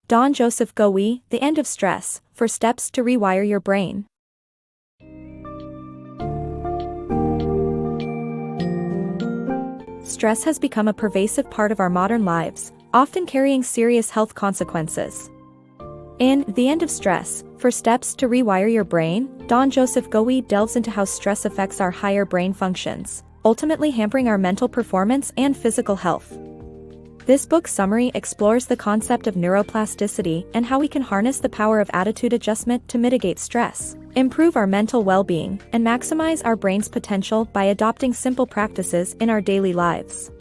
Don Joseph Goewey, The End of Stress, 4 Steps to Rewire Your Brain. Stress has become a pervasive part of our modern lives, often carrying serious health consequences. In The End of Stress, 4 Steps to Rewire Your Brain, Don Joseph Goewey delves into how stress affects our higher brain functions, ultimately hampering our mental performance and physical health. This book summary explores the concept of neuroplasticity and how we can harness the power of attitude adjustment to mitigate stress, improve our mental well-being, and maximize our brain's potential by adopting simple practices in our daily lives.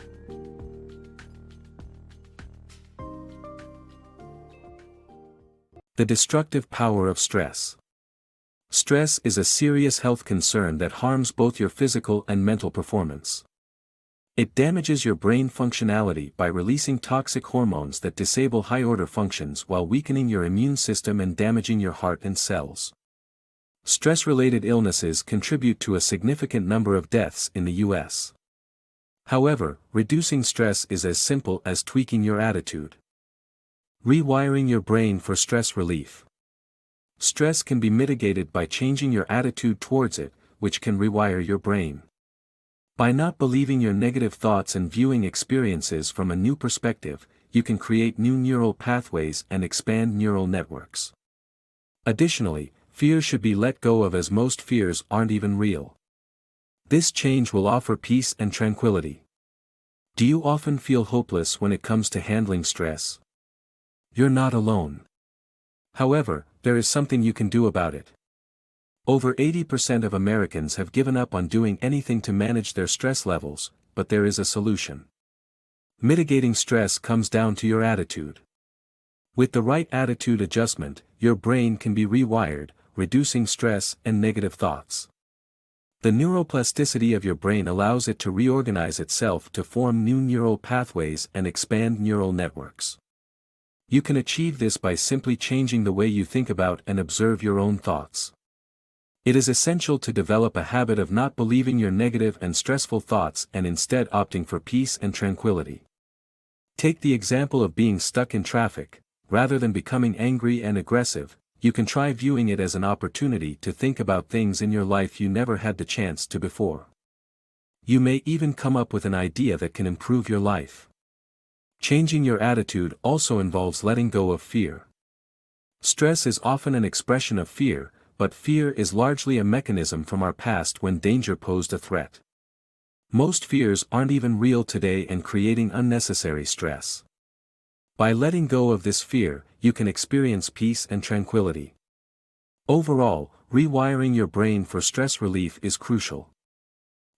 The destructive power of stress. Stress is a serious health concern that harms both your physical and mental performance. It damages your brain functionality by releasing toxic hormones that disable high-order functions while weakening your immune system and damaging your heart and cells. Stress-related illnesses contribute to a significant number of deaths in the U.S. However, reducing stress is as simple as tweaking your attitude. Rewiring your brain for stress relief. Stress can be mitigated by changing your attitude towards it, which can rewire your brain. By not believing your negative thoughts and viewing experiences from a new perspective, you can create new neural pathways and expand neural networks. Additionally, fear should be let go of, as most fears aren't even real. This change will offer peace and tranquility. Do you often feel hopeless when it comes to handling stress? You're not alone. However, there is something you can do about it. Over 80% of Americans have given up on doing anything to manage their stress levels, but there is a solution. Mitigating stress comes down to your attitude. With the right attitude adjustment, your brain can be rewired, reducing stress and negative thoughts. The neuroplasticity of your brain allows it to reorganize itself to form new neural pathways and expand neural networks. You can achieve this by simply changing the way you think about and observe your own thoughts. It is essential to develop a habit of not believing your negative and stressful thoughts and instead opting for peace and tranquility. Take the example of being stuck in traffic. Rather than becoming angry and aggressive, you can try viewing it as an opportunity to think about things in your life you never had the chance to before. You may even come up with an idea that can improve your life. Changing your attitude also involves letting go of fear. Stress is often an expression of fear, but fear is largely a mechanism from our past when danger posed a threat. Most fears aren't even real today and creating unnecessary stress. By letting go of this fear, you can experience peace and tranquility. Overall, rewiring your brain for stress relief is crucial.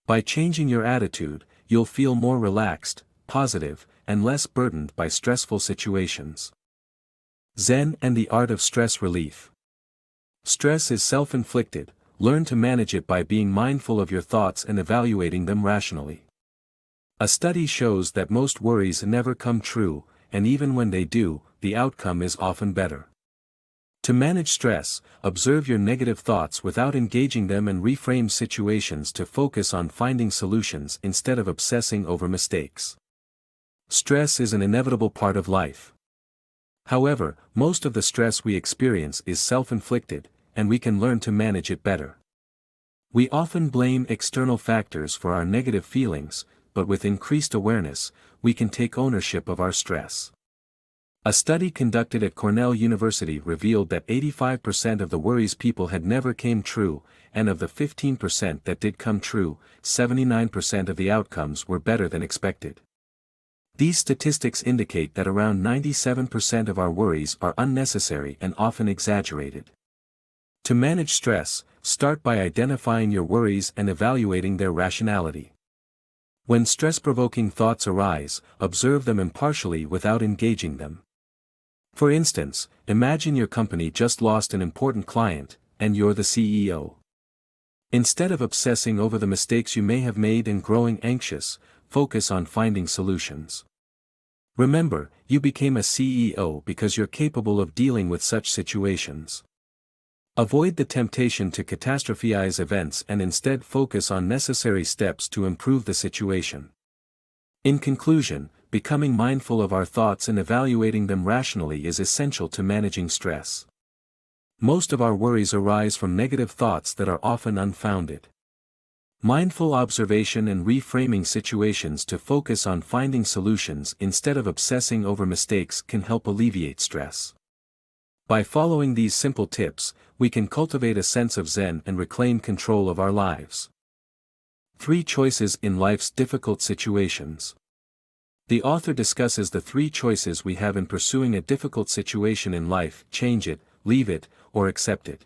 By changing your attitude, you'll feel more relaxed, positive, and less burdened by stressful situations. Zen and the art of stress relief. Stress is self-inflicted. Learn to manage it by being mindful of your thoughts and evaluating them rationally. A study shows that most worries never come true, and even when they do, the outcome is often better. To manage stress, observe your negative thoughts without engaging them and reframe situations to focus on finding solutions instead of obsessing over mistakes. Stress is an inevitable part of life. However, most of the stress we experience is self-inflicted, and we can learn to manage it better. We often blame external factors for our negative feelings, but with increased awareness, we can take ownership of our stress. A study conducted at Cornell University revealed that 85% of the worries people had never came true, and of the 15% that did come true, 79% of the outcomes were better than expected. These statistics indicate that around 97% of our worries are unnecessary and often exaggerated. To manage stress, start by identifying your worries and evaluating their rationality. When stress-provoking thoughts arise, observe them impartially without engaging them. For instance, imagine your company just lost an important client, and you're the CEO. Instead of obsessing over the mistakes you may have made and growing anxious, focus on finding solutions. Remember, you became a CEO because you're capable of dealing with such situations. Avoid the temptation to catastrophize events and instead focus on necessary steps to improve the situation. In conclusion, becoming mindful of our thoughts and evaluating them rationally is essential to managing stress. Most of our worries arise from negative thoughts that are often unfounded. Mindful observation and reframing situations to focus on finding solutions instead of obsessing over mistakes can help alleviate stress. By following these simple tips, we can cultivate a sense of Zen and reclaim control of our lives. 3 choices in life's difficult situations. The author discusses the 3 choices we have in pursuing a difficult situation in life: change it, leave it, or accept it.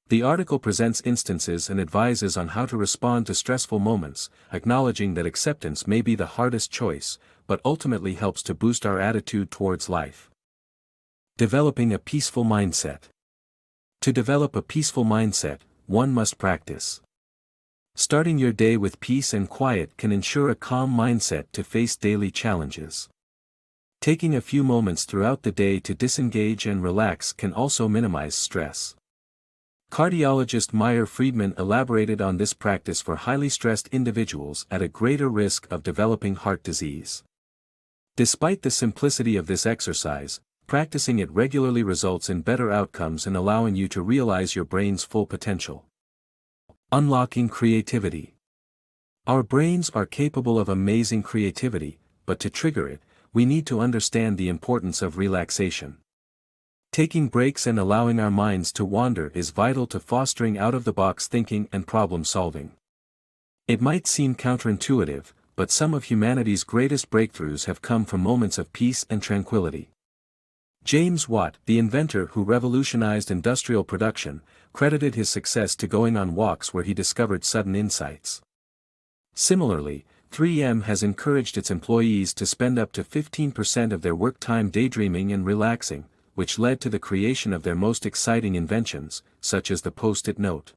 The article presents instances and advises on how to respond to stressful moments, acknowledging that acceptance may be the hardest choice, but ultimately helps to boost our attitude towards life. Developing a peaceful mindset. To develop a peaceful mindset, one must practice. Starting your day with peace and quiet can ensure a calm mindset to face daily challenges. Taking a few moments throughout the day to disengage and relax can also minimize stress. Cardiologist Meyer Friedman elaborated on this practice for highly stressed individuals at a greater risk of developing heart disease. Despite the simplicity of this exercise, practicing it regularly results in better outcomes and allowing you to realize your brain's full potential. Unlocking creativity. Our brains are capable of amazing creativity, but to trigger it, we need to understand the importance of relaxation. Taking breaks and allowing our minds to wander is vital to fostering out-of-the-box thinking and problem-solving. It might seem counterintuitive, but some of humanity's greatest breakthroughs have come from moments of peace and tranquility. James Watt, the inventor who revolutionized industrial production, credited his success to going on walks where he discovered sudden insights. Similarly, 3M has encouraged its employees to spend up to 15% of their work time daydreaming and relaxing, which led to the creation of their most exciting inventions, such as the Post-it note.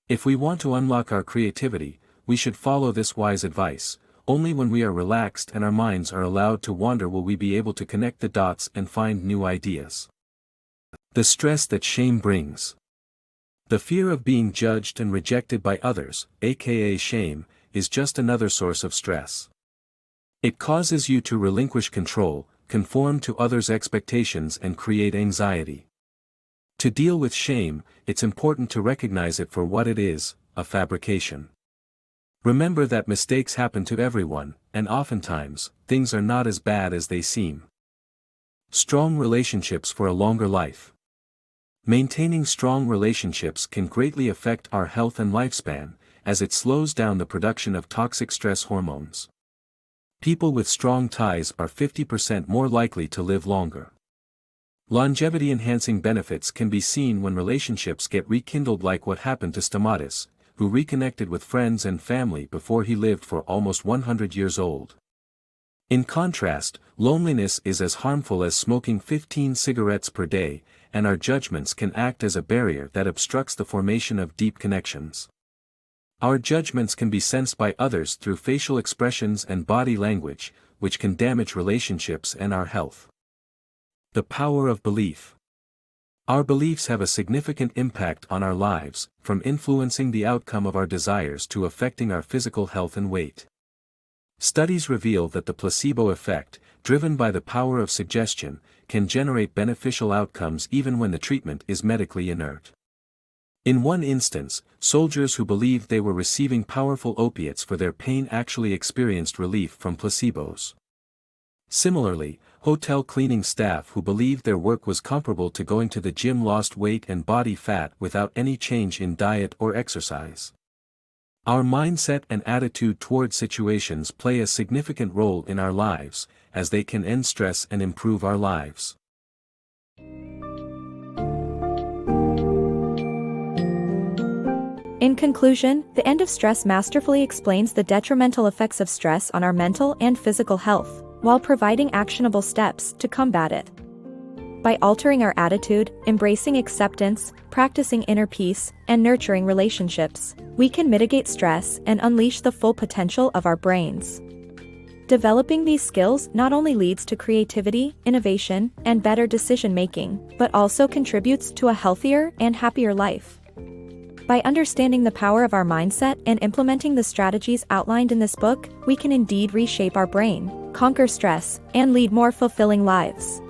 If we want to unlock our creativity, we should follow this wise advice. Only when we are relaxed and our minds are allowed to wander will we be able to connect the dots and find new ideas. The stress that shame brings. The fear of being judged and rejected by others, aka shame, is just another source of stress. It causes you to relinquish control, conform to others' expectations and create anxiety. To deal with shame, it's important to recognize it for what it is, a fabrication. Remember that mistakes happen to everyone, and oftentimes, things are not as bad as they seem. Strong relationships for a longer life. Maintaining strong relationships can greatly affect our health and lifespan, as it slows down the production of toxic stress hormones. People with strong ties are 50% more likely to live longer. Longevity-enhancing benefits can be seen when relationships get rekindled, like what happened to Stamatis, who reconnected with friends and family before he lived for almost 100 years old. In contrast, loneliness is as harmful as smoking 15 cigarettes per day, and our judgments can act as a barrier that obstructs the formation of deep connections. Our judgments can be sensed by others through facial expressions and body language, which can damage relationships and our health. The power of belief. Our beliefs have a significant impact on our lives, from influencing the outcome of our desires to affecting our physical health and weight. Studies reveal that the placebo effect, driven by the power of suggestion, can generate beneficial outcomes even when the treatment is medically inert. In one instance, soldiers who believed they were receiving powerful opiates for their pain actually experienced relief from placebos. Similarly, hotel cleaning staff who believed their work was comparable to going to the gym lost weight and body fat without any change in diet or exercise. Our mindset and attitude toward situations play a significant role in our lives, as they can end stress and improve our lives. In conclusion, The End of Stress masterfully explains the detrimental effects of stress on our mental and physical health, while providing actionable steps to combat it. By altering our attitude, embracing acceptance, practicing inner peace, and nurturing relationships, we can mitigate stress and unleash the full potential of our brains. Developing these skills not only leads to creativity, innovation, and better decision-making, but also contributes to a healthier and happier life. By understanding the power of our mindset and implementing the strategies outlined in this book, we can indeed reshape our brain, conquer stress, and lead more fulfilling lives.